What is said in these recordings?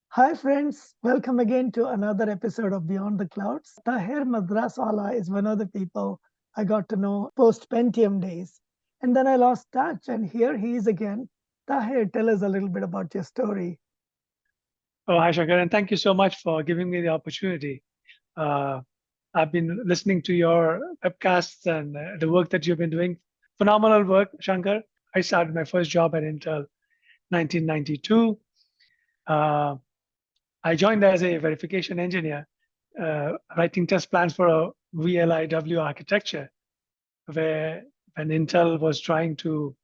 Hi friends, welcome again to another episode of Beyond the Clouds. Taher Madraswala is one of the people I got to know post Pentium days. And then I lost touch, and here he is again. Taher, tell us a little bit about your story. Oh, hi, Shankar, and thank you so much for giving me the opportunity. Uh, I've been listening to your webcasts and the work that you've been doing. Phenomenal work, Shankar. I started my first job at Intel 1992. Uh, I joined as a verification engineer, writing test plans for a VLIW architecture, where when Intel was trying to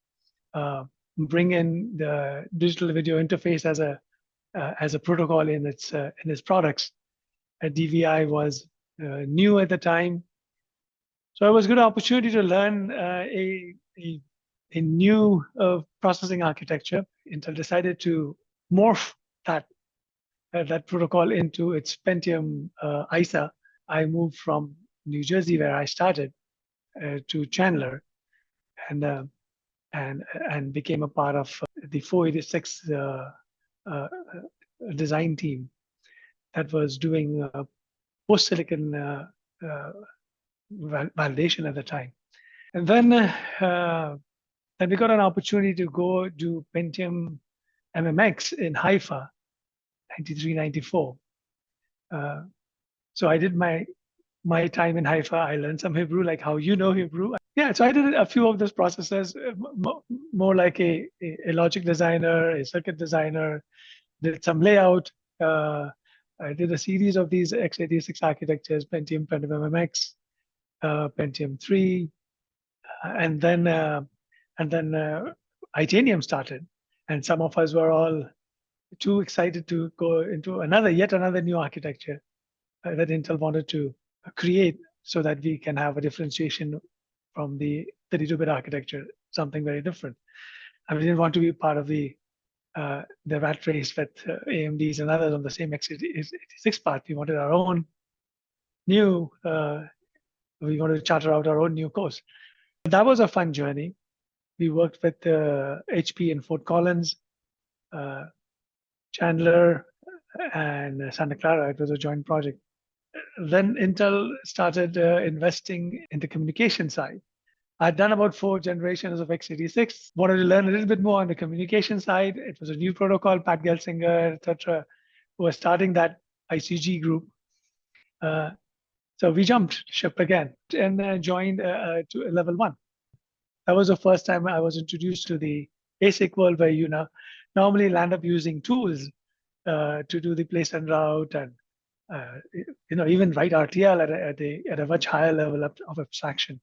uh, bring in the digital video interface as a protocol in its products. DVI was new at the time, so it was a good opportunity to learn a new processing architecture. Intel decided to morph that protocol into its Pentium ISA. I moved from New Jersey, where I started, to Chandler, and uh, and became a part of the 486 uh, design team that was doing post-silicon validation at the time. And then we got an opportunity to go do Pentium MMX in Haifa, 93, 94. So I did my time in Haifa. I learned some Hebrew, like how you know Hebrew. Yeah, so I did a few of those processes, more like a logic designer, a circuit designer, did some layout. I did a series of these x86 architectures, Pentium, Pentium MMX, Pentium 3, and then Itanium started, and some of us were all too excited to go into yet another new architecture that Intel wanted to create, so that we can have a differentiation from the 32-bit architecture, something very different. And we didn't want to be part of the rat race with AMDs and others on the same x86 path. We wanted our own new, we wanted to charter out our own new course. That was a fun journey. We worked with HP in Fort Collins, Chandler, and Santa Clara. It was a joint project. Then Intel started investing in the communication side. I'd done about 4 generations of x86, wanted to learn a little bit more on the communication side. It was a new protocol, Pat Gelsinger, etc., who was starting that ICG group. So we jumped ship again and joined to level 1. That was the first time I was introduced to the ASIC world, where you normally land up using tools to do the place and route, and even write RTL at a much higher level of abstraction.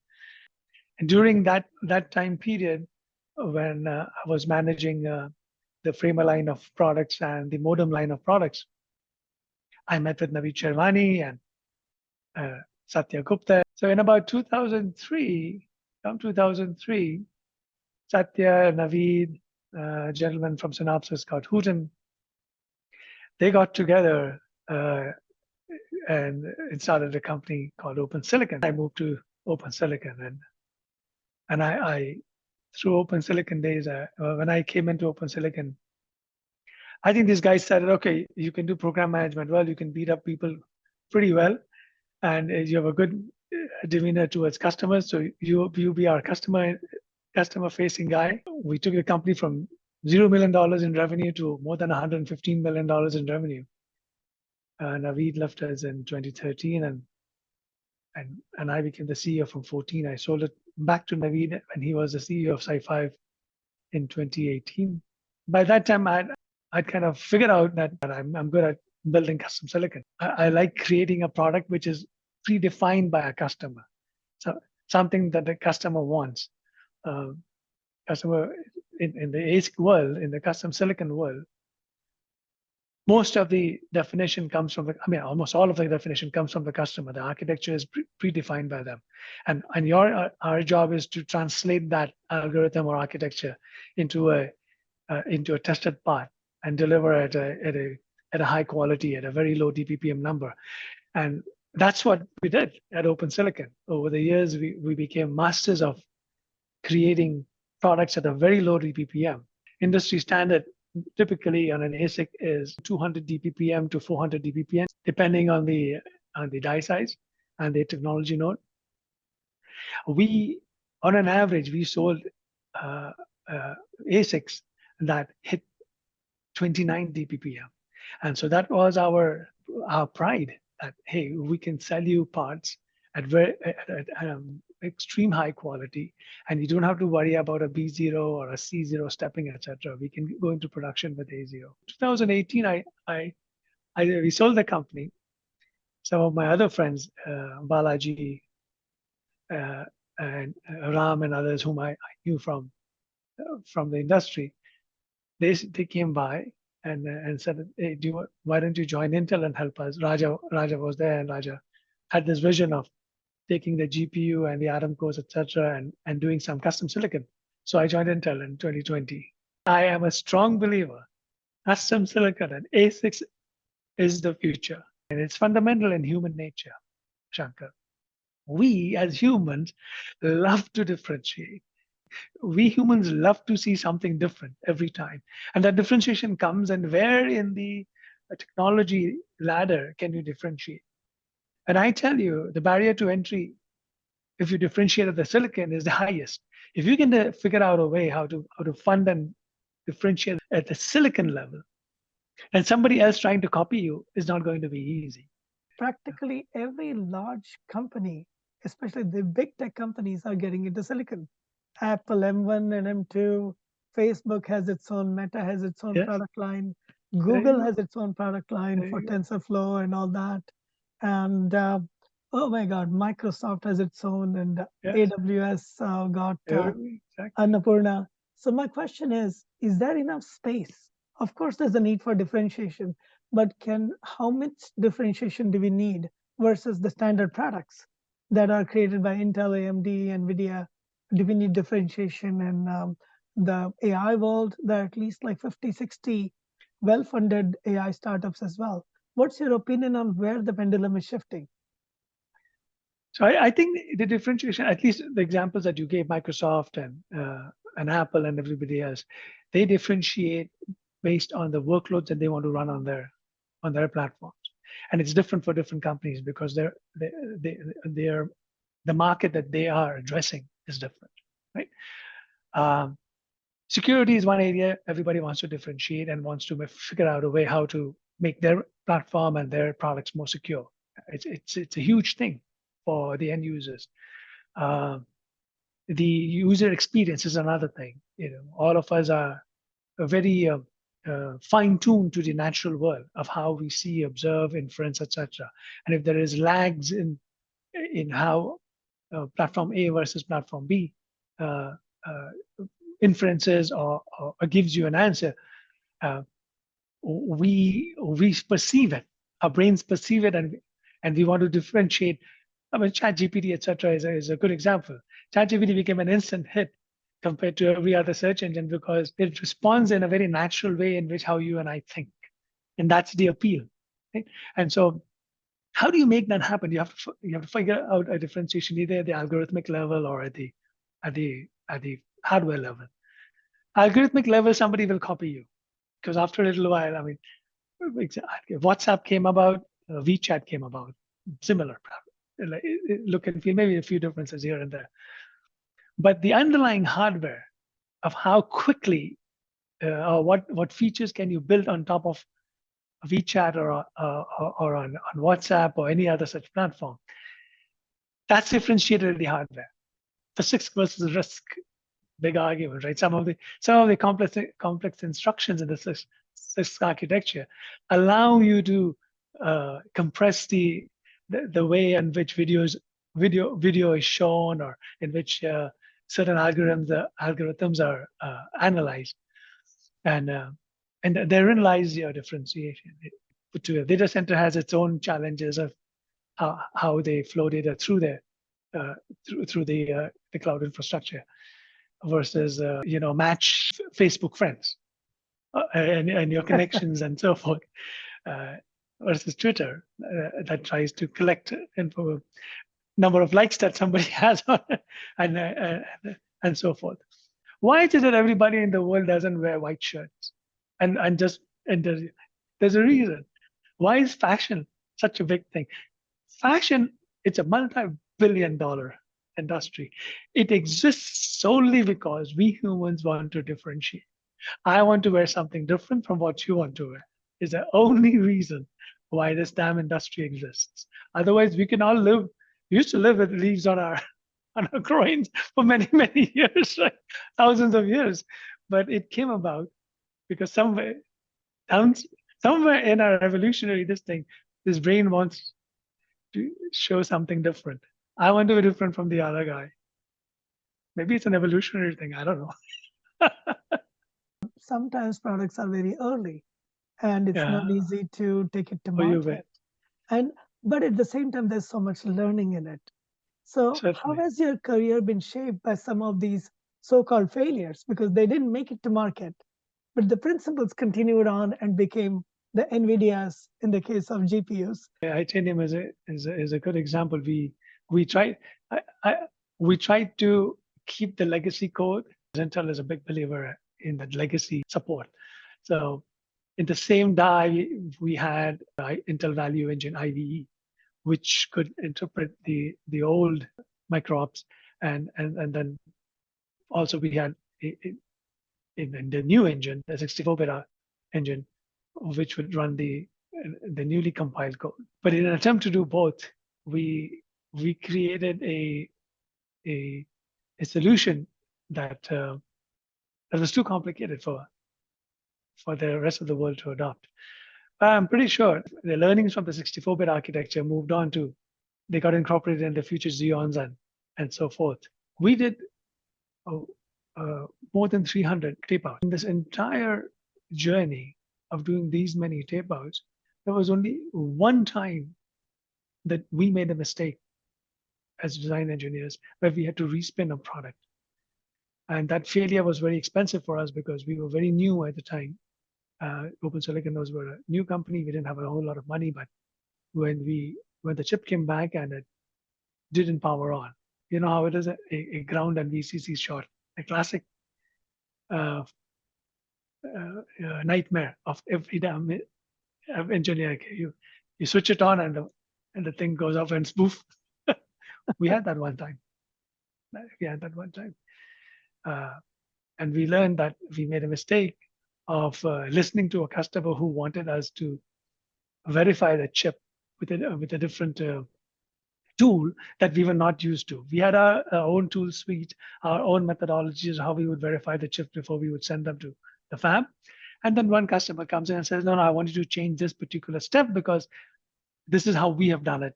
And during that time period, when I was managing the framer line of products and the modem line of products, I met with Naveed Sherwani and Satya Gupta. So in about 2003, around 2003, Satya, Naveed, a gentleman from Synopsys, Scott Hooton, they got together and it started a company called Open Silicon. I moved to Open Silicon, and I through Open Silicon days, when I came into Open Silicon, I think these guys said, okay, you can do program management well, you can beat up people pretty well, and you have a good demeanor towards customers, so you be our customer-facing guy. We took the company from $0 million in revenue to more than $115 million in revenue. Naveed left us in 2013, and I became the CEO from 14. I sold it back to Naveed when he was the CEO of SiFive in 2018. By that time, I'd kind of figured out that I'm good at building custom silicon. I like creating a product which is predefined by a customer, so something that the customer wants. Customer in the ASIC world, in the custom silicon world, most of the definition comes from almost all of the definition comes from the customer. The architecture is predefined by them, and our job is to translate that algorithm or architecture into a tested path and deliver at a high quality at a very low DPPM number. And that's what we did at Open Silicon. Over the years, we became masters of creating products at a very low DPPM. Industry standard typically on an ASIC is 200 DPPM to 400 DPPM, depending on the die size and the technology node. We, on an average, we sold ASICs that hit 29 DPPM, and so that was our pride that hey, we can sell you parts at extreme high quality, and you don't have to worry about a B0 or a C0 stepping, etc. We can go into production with A0. 2018, we sold the company. Some of my other friends, Balaji and Ram and others whom I knew from the industry, they came by and said, hey, why don't you join Intel and help us? Raja was there, and Raja had this vision of taking the GPU and the Atom cores, etc., and doing some custom silicon. So I joined Intel in 2020. I am a strong believer. Custom silicon and ASICs is the future, and it's fundamental in human nature, Shankar. We as humans love to differentiate. We humans love to see something different every time. And that differentiation comes, and where in the technology ladder can you differentiate? And I tell you, the barrier to entry, if you differentiate at the silicon, is the highest. If you can figure out a way how to fund and differentiate at the silicon level, and somebody else trying to copy you is not going to be easy. Practically every large company, especially the big tech companies, are getting into silicon. Apple M1 and M2, Facebook has its own, Meta has its own product line, Google has its own product line for TensorFlow and all that. And oh my God, Microsoft has its own, and AWS got Annapurna. So my question is there enough space? Of course, there's a need for differentiation, but how much differentiation do we need versus the standard products that are created by Intel, AMD, NVIDIA? Do we need differentiation? And the AI world, there are at least like 50, 60 well-funded AI startups as well. What's your opinion on where the pendulum is shifting? So I think the differentiation, at least the examples that you gave, Microsoft and Apple and everybody else, they differentiate based on the workloads that they want to run on their platforms, and it's different for different companies because the market that they are addressing is different, right? Security is one area everybody wants to differentiate and wants to figure out a way how to make their platform and their products more secure. It's a huge thing for the end users. The user experience is another thing. All of us are very fine-tuned to the natural world of how we see, observe, inference, etc. And if there is lags in how platform A versus platform B inferences or gives you an answer, we perceive it. Our brains perceive it, and we want to differentiate. I mean, ChatGPT, etc., is a good example. ChatGPT became an instant hit compared to every other search engine because it responds in a very natural way in which how you and I think, and that's the appeal. Right? And so, how do you make that happen? You have to figure out a differentiation either at the algorithmic level or at the hardware level. Algorithmic level, somebody will copy you because after a little while, I mean, WhatsApp came about, WeChat came about, similar, look and feel, maybe a few differences here and there. But the underlying hardware of how quickly or what features can you build on top of WeChat or on WhatsApp or any other such platform, that's differentiated in the hardware. Physics versus risk, big argument, right? Some of the complex instructions in the CISC architecture allow you to compress the way in which video is shown, or in which certain algorithms are analyzed, and therein lies your differentiation. The data center has its own challenges of how they flow data through the cloud infrastructure versus match Facebook friends and your connections and so forth, versus Twitter that tries to collect info, number of likes that somebody has on, and so forth. Why is it that everybody in the world doesn't wear white shirts? And just and there's a reason. Why is fashion such a big thing? Fashion, it's a multi-billion dollar industry. It exists solely because we humans want to differentiate. I want to wear something different from what you want to wear. Is the only reason why this damn industry exists. Otherwise, we can all live. We used to live with leaves on our on our groins for many, many years, right? Thousands of years. But it came about because down, somewhere in our evolutionary this brain wants to show something different. I want to be different from the other guy. Maybe it's an evolutionary thing. I don't know. Sometimes products are very early and it's not Yeah. easy to take it to Oh, you bet. market. And but at the same time, there's so much learning in it. So how Certainly. has your career been shaped by some of these so-called failures? Because they didn't make it to market, but the principles continued on and became the NVIDIAs in the case of GPUs. Itanium is a good example. We try I, I, we tried to keep the legacy code. Intel is a big believer in the legacy support. So in the same die, we had Intel Value Engine IVE, which could interpret the old micro-ops, and then also we had in the new engine, the 64-bit engine, which would run the newly compiled code. But in an attempt to do both, we created a solution that that was too complicated for the rest of the world to adopt. I'm pretty sure the learnings from the 64-bit architecture moved on to, they got incorporated in the future Xeons and so forth. We did oh, more than 300 tapeouts. In this entire journey of doing these many tapeouts, there was only one time that we made a mistake as design engineers where we had to respin a product. And that failure was very expensive for us because we were very new at the time. Open Silicon was a new company. We didn't have a whole lot of money, but when the chip came back and it didn't power on, you know how it is a ground and VCC short, a classic uh, nightmare of every damn engineer. You switch it on and the thing goes off and spoof. We had that one time. We had that one time. And we learned that we made a mistake of listening to a customer who wanted us to verify the chip with a different tool that we were not used to. We had our own tool suite, our own methodologies, how we would verify the chips before we would send them to the fab. And then one customer comes in and says, no, I want you to change this particular step because this is how we have done it.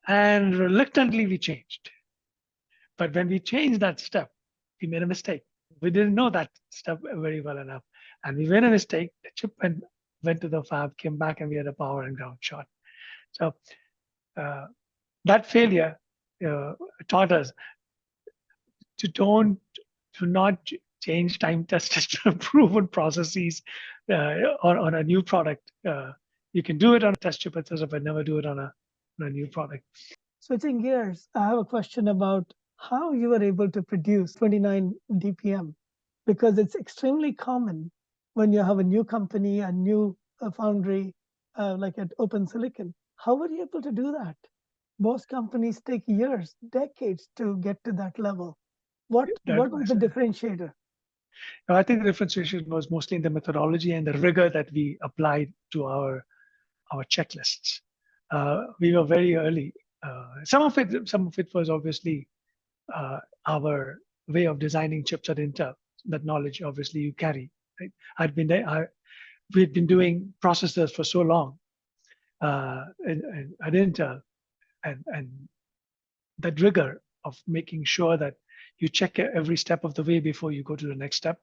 And reluctantly, we changed. But when we changed that step, we made a mistake. We didn't know that step very well enough. And we made a mistake. The chip went to the fab, came back, and we had a power and ground short. So that failure taught us to not change time-tested proven processes on a new product. You can do it on a test chip, etc., but never do it on a new product. Switching gears, I have a question about how you were able to produce 29 DPM, because it's extremely common when you have a new company, a new foundry, like at Open Silicon. How were you able to do that? Most companies take years, decades to get to that level. What was the differentiator? I think the differentiation was mostly in the methodology and the rigor that we applied to our checklists. We were very early. Some of it was obviously our way of designing chips at Intel. That knowledge, obviously, you carry. Right? We had been doing processors for so long at Intel, and that rigor of making sure that you check every step of the way before you go to the next step,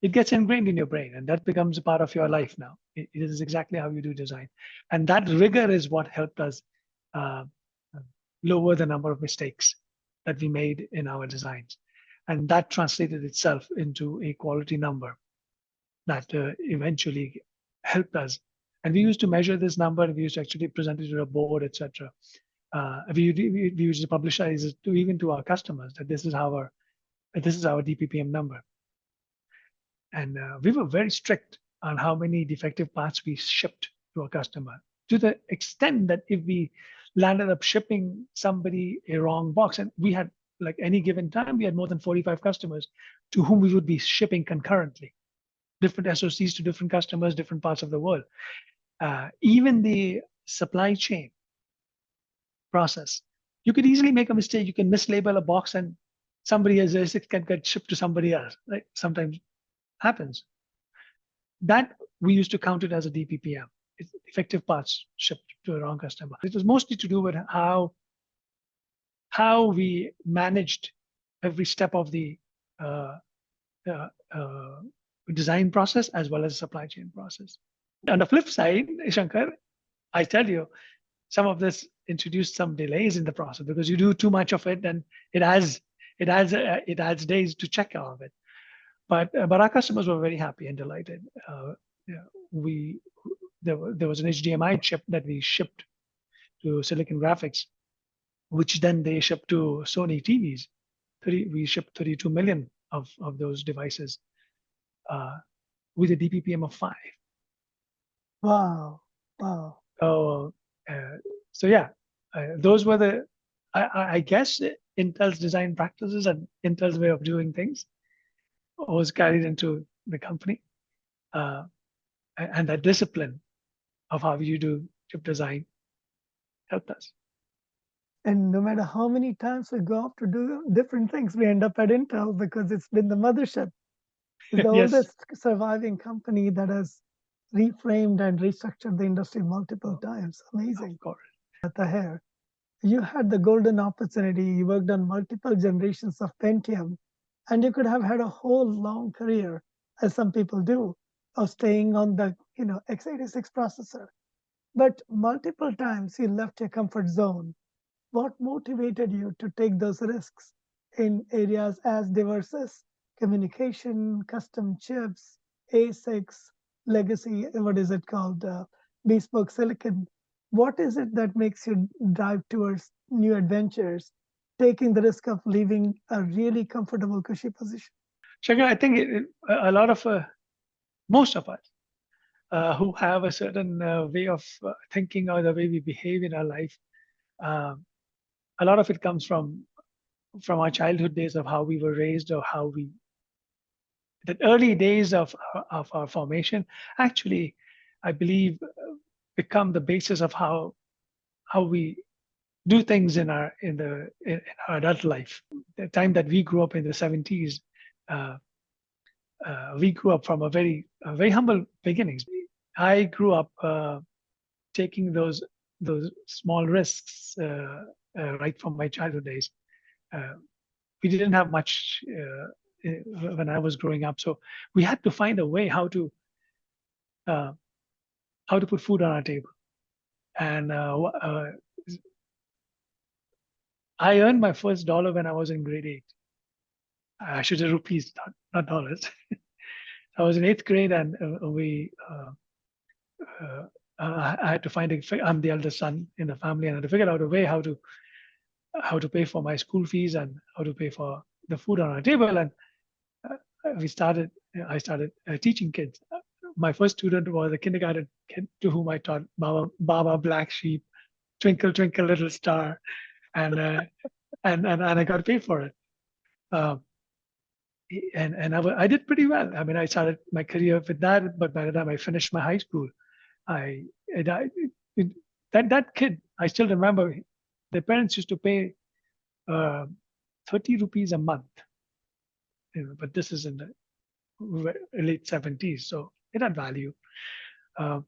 it gets ingrained in your brain, and that becomes a part of your life now. It is exactly how you do design, and that rigor is what helped us lower the number of mistakes that we made in our designs, and that translated itself into a quality number that eventually helped us. And we used to measure this number, and we used to actually present it to a board, etc. We used to publicize it even to our customers that this is how This is our DPPM number. And we were very strict on how many defective parts we shipped to a customer, to the extent that if we landed up shipping somebody a wrong box, and we had, like any given time, we had more than 45 customers to whom we would be shipping concurrently, different SOCs to different customers, different parts of the world. Even the supply chain process, you could easily make a mistake. You can mislabel a box and somebody as ASIC can get shipped to somebody else. Right? Sometimes happens. That we used to count it as a DPPM. It's effective parts shipped to a wrong customer. It was mostly to do with how we managed every step of the uh, design process as well as supply chain process. On the flip side, Shankar, I tell you, some of this introduced some delays in the process because you do too much of it, and it adds days to check all of it. But our customers were very happy and delighted. There was an HDMI chip that we shipped to Silicon Graphics, which then they shipped to Sony TVs. We shipped 32 million of those devices with a DPPM of 5. Wow. So yeah, those were the, I guess, Intel's design practices and Intel's way of doing things was carried into the company, and that discipline of how you do chip design helped us. And no matter how many times we go off to do different things, we end up at Intel because it's been the mothership. It's the Yes. oldest surviving company that has reframed and restructured the industry multiple times. Amazing. Of course. Taher, you had the golden opportunity. You worked on multiple generations of Pentium, and you could have had a whole long career, as some people do, of staying on the x86 processor. But multiple times you left your comfort zone. What motivated you to take those risks in areas as diverse as communication, custom chips, ASICs, legacy, what is it called, bespoke silicon? What is it that makes you drive towards new adventures, taking the risk of leaving a really comfortable, cushy position? Shankar, I think a lot of, most of us who have a certain way of thinking or the way we behave in our life, a lot of it comes from our childhood days of how we were raised, or how the early days of our formation actually, I believe, become the basis of how we do things in our adult life. The time that we grew up in the 70s, we grew up from a very humble beginnings. I grew up taking those small risks right from my childhood days. We didn't have much when I was growing up, so we had to find a way how to put food on our table. And I earned my first dollar when I was in grade 8. I should say rupees, not dollars. I was in 8th grade, and I had to find I'm the eldest son in the family, and I had to figure out a way how to pay for my school fees and how to pay for the food on our table. And I started teaching kids. My first student was a kindergarten kid to whom I taught Baba Black Sheep, Twinkle Twinkle Little Star, and I got paid for it. And I did pretty well. I mean, I started my career with that, but by the time I finished my high school, that kid, I still remember, the parents used to pay 30 rupees a month. But this is in the late 70s, so it had value. And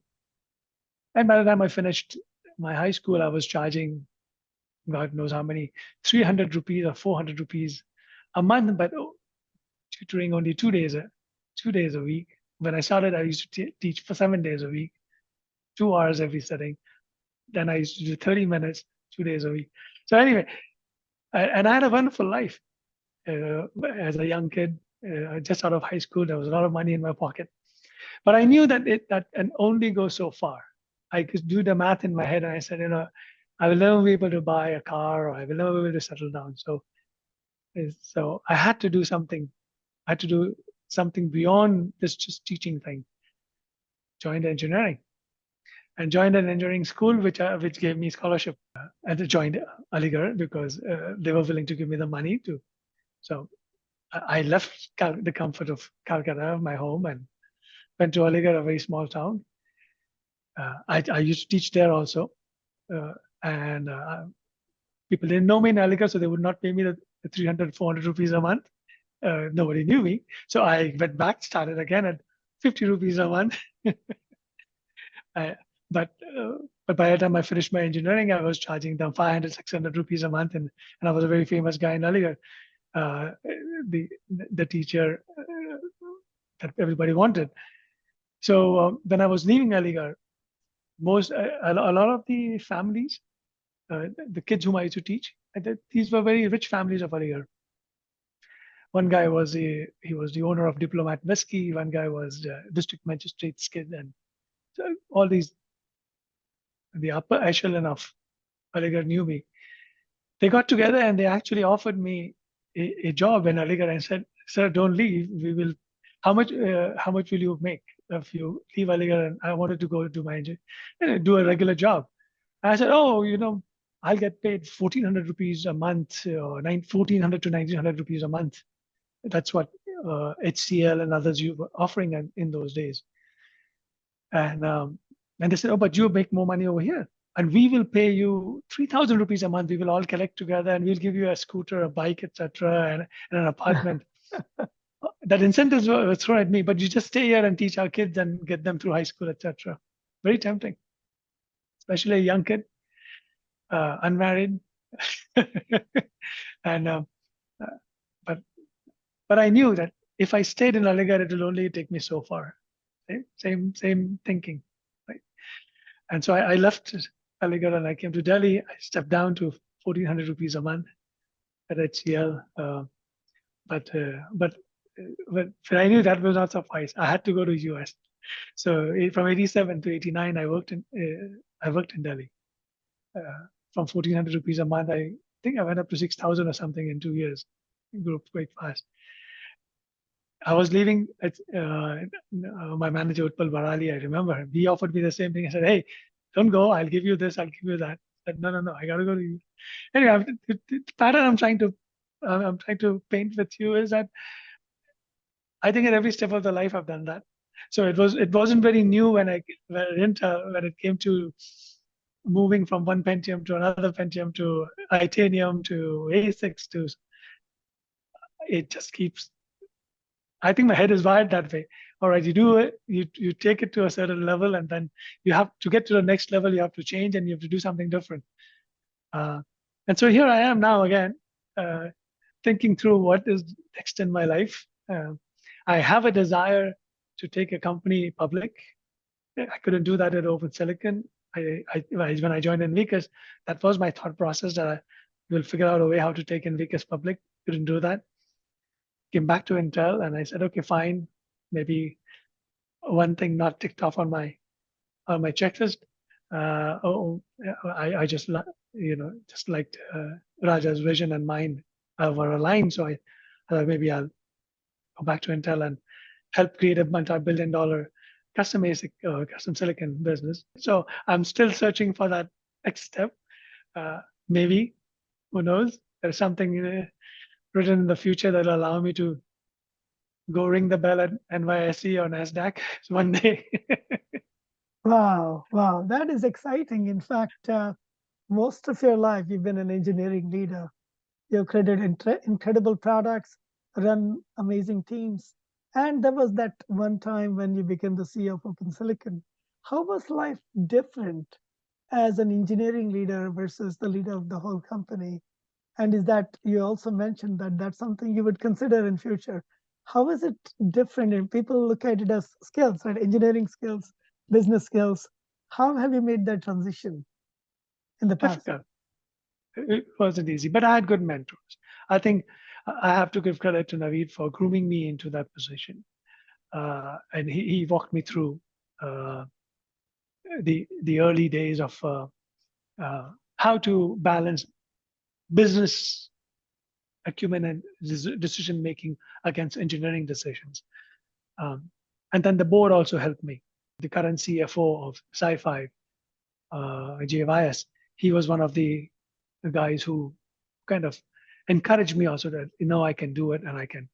by the time I finished my high school, I was charging God knows how many, 300 rupees or 400 rupees a month, but tutoring only 2 days a week. When I started, I used to teach for 7 days a week, 2 hours every sitting. Then I used to do 30 minutes, 2 days a week. So anyway, and I had a wonderful life as a young kid, just out of high school. There was a lot of money in my pocket, but I knew that that can only go so far. I could do the math in my head, and I said, I will never be able to buy a car, or I will never be able to settle down. So So I had to do something. I had to do something beyond this just teaching thing. Joined engineering and joined an engineering school, which gave me scholarship. And I joined Aligarh because they were willing to give me the money to. So I left the comfort of Calcutta, my home, and went to Aligarh, a very small town. I used to teach there also, and people didn't know me in Aligarh, so they would not pay me the 300, 400 rupees a month. Nobody knew me, so I went back, started again at 50 rupees a month. I, but uh, but by the time I finished my engineering, I was charging them 500, 600 rupees a month, and I was a very famous guy in Aligarh. Uh, the the teacher that everybody wanted. So when I was leaving Aligarh, a lot of the families, the kids whom I used to teach, these were very rich families of Aligarh. One guy was he was the owner of Diplomat Whiskey. One guy was district magistrate's kid, and so all these the upper echelon of Aligarh knew me. They got together and they actually offered me a job in Aligarh and said, "Sir, don't leave. We will. How much will you make if you leave Aligarh?" And I wanted to go do do a regular job. I said, "Oh, I'll get paid 1,400 rupees a month, or 1,400 to 1,900 rupees a month. That's what HCL and others you were offering in those days." And and they said, "Oh, but you make more money over here, and we will pay you 3,000 rupees a month. We will all collect together, and we'll give you a scooter, a bike, etc., and an apartment." That incentives were thrown at me, but you just stay here and teach our kids and get them through high school, etc. Very tempting, especially a young kid, unmarried, and uh, but but I knew that if I stayed in Aligarh, it will only take me so far. Same thinking, right? And so I left Aligarh and I came to Delhi. I stepped down to 1,400 rupees a month at HCL. But, uh, but, but I knew that was not suffice. I had to go to US. So from 87 to 89, I worked in Delhi. From 1,400 rupees a month, I think I went up to 6,000 or something in 2 years. It grew up quite fast. I was leaving my manager, Utpal Barali, I remember him. He offered me the same thing. I said, "Hey, don't go. I'll give you this. I'll give you that." I said, "No, no, no. I got to go to you." Anyway, the pattern I'm trying to paint with you is that I think at every step of the life I've done that. So it wasn't very new when it came to moving from one Pentium to another Pentium to Itanium to ASICs to it just keeps. I think my head is wired that way. All right, you do it, you take it to a certain level, and then you have to get to the next level. You have to change, and you have to do something different. Uh, and so here I am now again, uh, thinking through what is next in my life. I have a desire to take a company public. I couldn't do that at Open Silicon. When I joined Invicus, that was my thought process that I will figure out a way how to take Invicus public. Couldn't do that. Came back to Intel and I said, okay, fine. Maybe one thing not ticked off on my checklist. I just just liked Raja's vision and mine were aligned. So I thought maybe I'll go back to Intel and help create a multi-billion-dollar custom ASIC, custom silicon business. So I'm still searching for that next step. Maybe, who knows? There's something written in the future that will allow me to go ring the bell at NYSE or NASDAQ one day. Wow, wow, that is exciting. In fact, most of your life you've been an engineering leader. You've created incredible products, run amazing teams. And there was that one time when you became the CEO of Open Silicon. How was life different as an engineering leader versus the leader of the whole company? And is that you also mentioned that that's something you would consider in future? How is it different? And people look at it as skills, right? Engineering skills, business skills. How have you made that transition in the past? Difficult. It wasn't easy, but I had good mentors. I think I have to give credit to Naveed for grooming me into that position. And he walked me through the early days of how to balance business acumen and decision making against engineering decisions. And then the board also helped me. The current CFO of SiFive, JYS, he was one of the guys who kind of encouraged me also that I can do it, and I can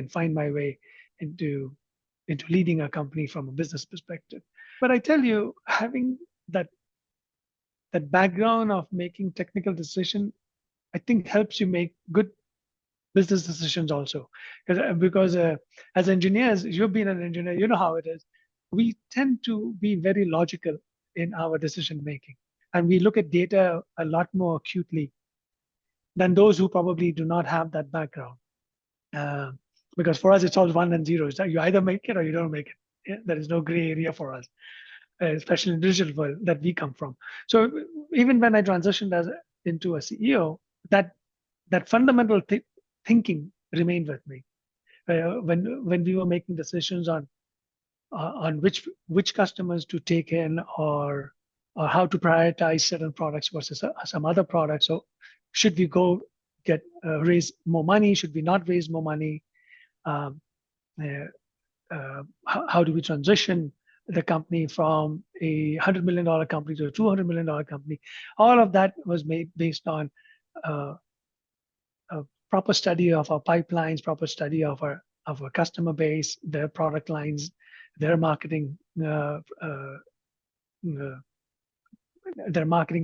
find my way into leading a company from a business perspective. But I tell you, having that background of making technical decision, I think helps you make good business decisions also. Because as engineers, you've been an engineer, you know how it is. We tend to be very logical in our decision making, and we look at data a lot more acutely than those who probably do not have that background. Because for us, it's all one and zeros. You either make it or you don't make it. Yeah? There is no gray area for us, especially in the digital world that we come from. So even when I transitioned into a CEO, that fundamental thinking remained with me. When we were making decisions on which customers to take in, or how to prioritize certain products versus some other products. So should we go raise more money? Should we not raise more money? How do we transition the company from a $100 million company to a $200 million company? All of that was made based on a proper study of our pipelines, proper study of our customer base, their product lines, their marketing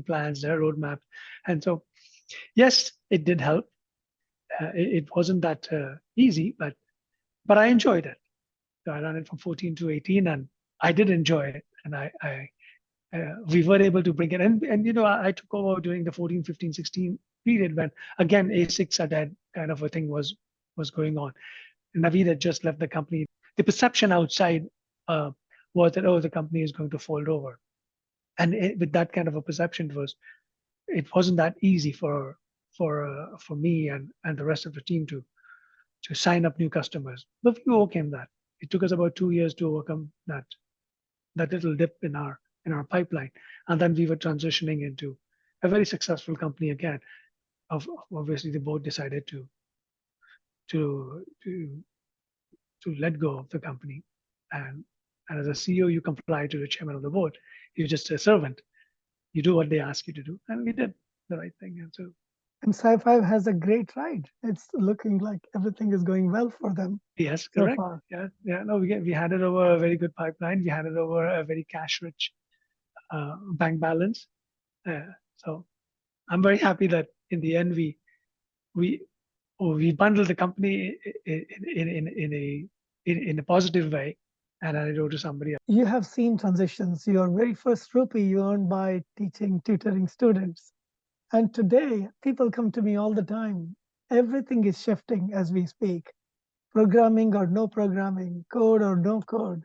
plans, their roadmap. And so, yes, it did help. It wasn't that easy, but I enjoyed it. So I ran it from 14 to 18, and I did enjoy it. And we were able to bring it. And I took over during the 14, 15, 16 period when, again, ASICs are dead kind of a thing was going on. And Naveed had just left the company. The perception outside was that, the company is going to fold over. And with that kind of a perception, it wasn't that easy for me and the rest of the team to sign up new customers. But we overcame that. It took us about 2 years to overcome that little dip in our pipeline, and then we were transitioning into a very successful company again. Obviously, the board decided to let go of the company, and as a CEO, you comply to the chairman of the board. You're just a servant. You do what they ask you to do, and we did the right thing. And SiFive has a great ride. It's looking like everything is going well for them. Yes, correct. So far. Yeah. No, we handed over a very good pipeline. We handed over a very cash-rich bank balance. So I'm very happy that in the end we bundled the company in a positive way, and handed over to somebody else. You have seen transitions. Your very first rupee you earned by tutoring students. And today, people come to me all the time. Everything is shifting as we speak. Programming or no programming, code or no code,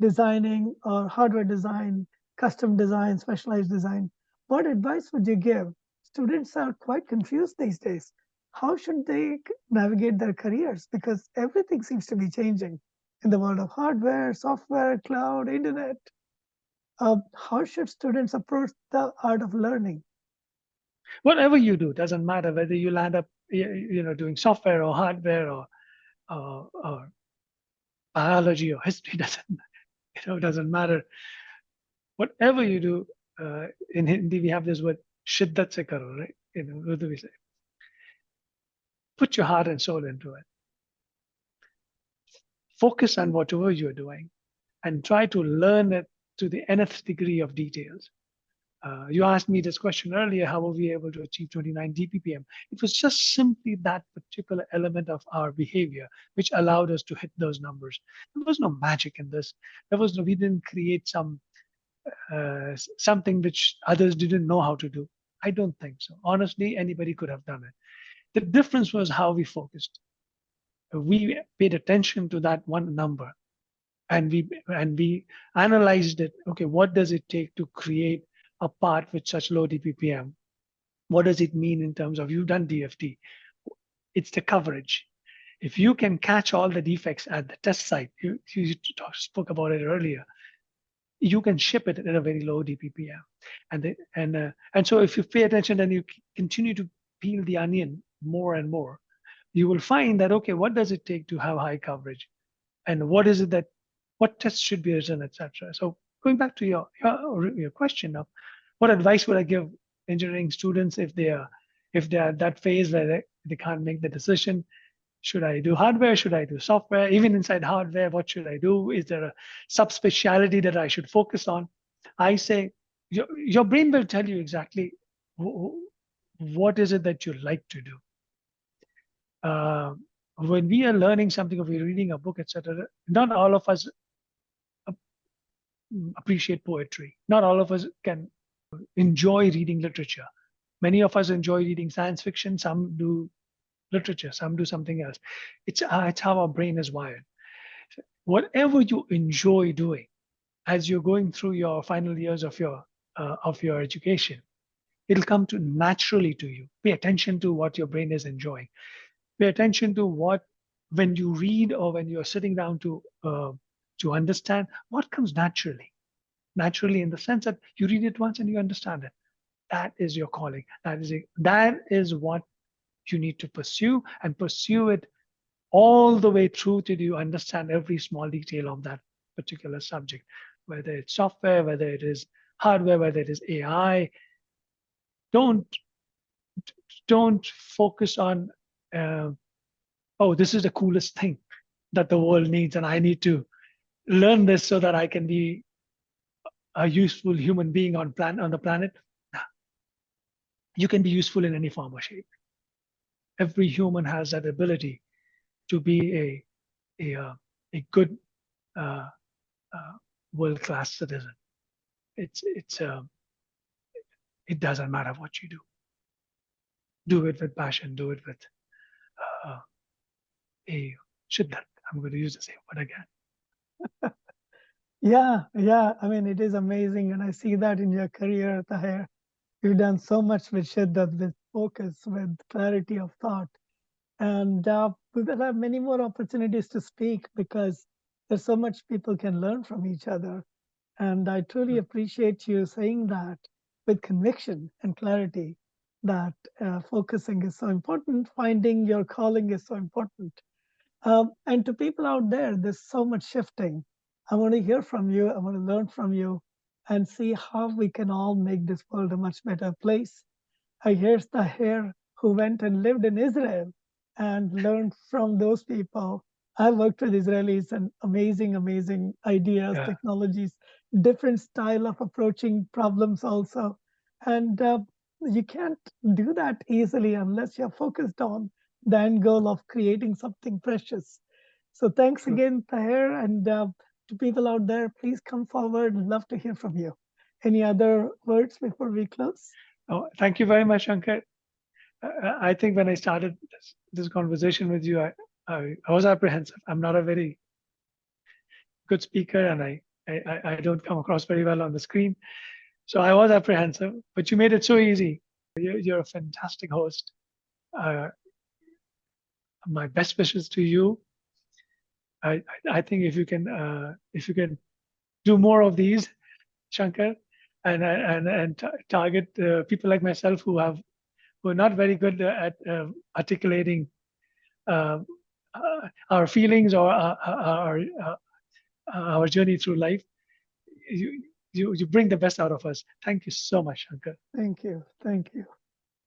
designing or hardware design, custom design, specialized design. What advice would you give? Students are quite confused these days. How should they navigate their careers? Because everything seems to be changing in the world of hardware, software, cloud, internet. How should students approach the art of learning? Whatever you do, doesn't matter whether you land up, doing software or hardware or biology or history. Doesn't matter. Whatever you do, in Hindi we have this word shiddat se karo, right? What do we say? Put your heart and soul into it. Focus on whatever you're doing, and try to learn it to the nth degree of details. You asked me this question earlier, how were we able to achieve 29 DPPM? It was just simply that particular element of our behavior which allowed us to hit those numbers. There was no magic in this. We didn't create something which others didn't know how to do. I don't think so. Honestly, anybody could have done it. The difference was how we focused. We paid attention to that one number, and we analyzed it. Okay, what does it take to create a part with such low DPPM? What does it mean in terms of, you've done DFT? It's the coverage. If you can catch all the defects at the test site, you spoke about it earlier, you can ship it at a very low DPPM. And so if you pay attention and you continue to peel the onion more and more, you will find that, okay, what does it take to have high coverage? And what is it that, what tests should be written, etc. So going back to your question of what advice would I give engineering students if they are at that phase where they can't make the decision, should I do hardware, should I do software, even inside hardware, what should I do, is there a subspecialty that I should focus on? I say your brain will tell you exactly what is it that you like to do. When we are learning something, or we're reading a book, etc., not all of us appreciate poetry. Not all of us can enjoy reading literature. Many of us enjoy reading science fiction. Some do literature. Some do something else. It's how our brain is wired. Whatever you enjoy doing as you're going through your final years of your education, it'll come to naturally to you. Pay attention to what your brain is enjoying. Pay attention to what, when you read or when you're sitting down to understand, what comes naturally. Naturally, in the sense that you read it once and you understand it. That is your calling. That is what you need to pursue, and pursue it all the way through till you understand every small detail of that particular subject, whether it's software, whether it is hardware, whether it is AI. Don't focus on, oh, this is the coolest thing that the world needs, and I need to learn this so that I can be a useful human being on the planet. No. You can be useful in any form or shape. Every human has that ability to be a good world-class citizen. It doesn't matter what you do. Do it with passion. Do it with a shiddat. I'm going to use the same word again. Yeah. I mean, it is amazing, and I see that in your career, Taher. You've done so much with shiddat, with focus, with clarity of thought. And we will have many more opportunities to speak because there's so much people can learn from each other. And I truly appreciate you saying that with conviction and clarity, that focusing is so important, finding your calling is so important. And to people out there, there's so much shifting. I want to hear from you. I want to learn from you and see how we can all make this world a much better place. Here's Taher who went and lived in Israel and learned from those people. I worked with Israelis and amazing ideas, Yeah. technologies, different style of approaching problems also. And you can't do that easily unless you're focused on the end goal of creating something precious. So thanks True. again, Taher. And to people out there, please come forward. Love to hear from you. Any other words before we close? Oh, thank you very much, Shankar. I think when I started this conversation with you, I was apprehensive. I'm not a very good speaker, and I don't come across very well on the screen. So I was apprehensive, but you made it so easy. You're a fantastic host. Uh, my best wishes to you. I think if you can do more of these, Shankar, and target people like myself who are not very good at articulating uh, our feelings or our journey through life. You bring the best out of us. Thank you so much, Shankar. Thank you. Thank you.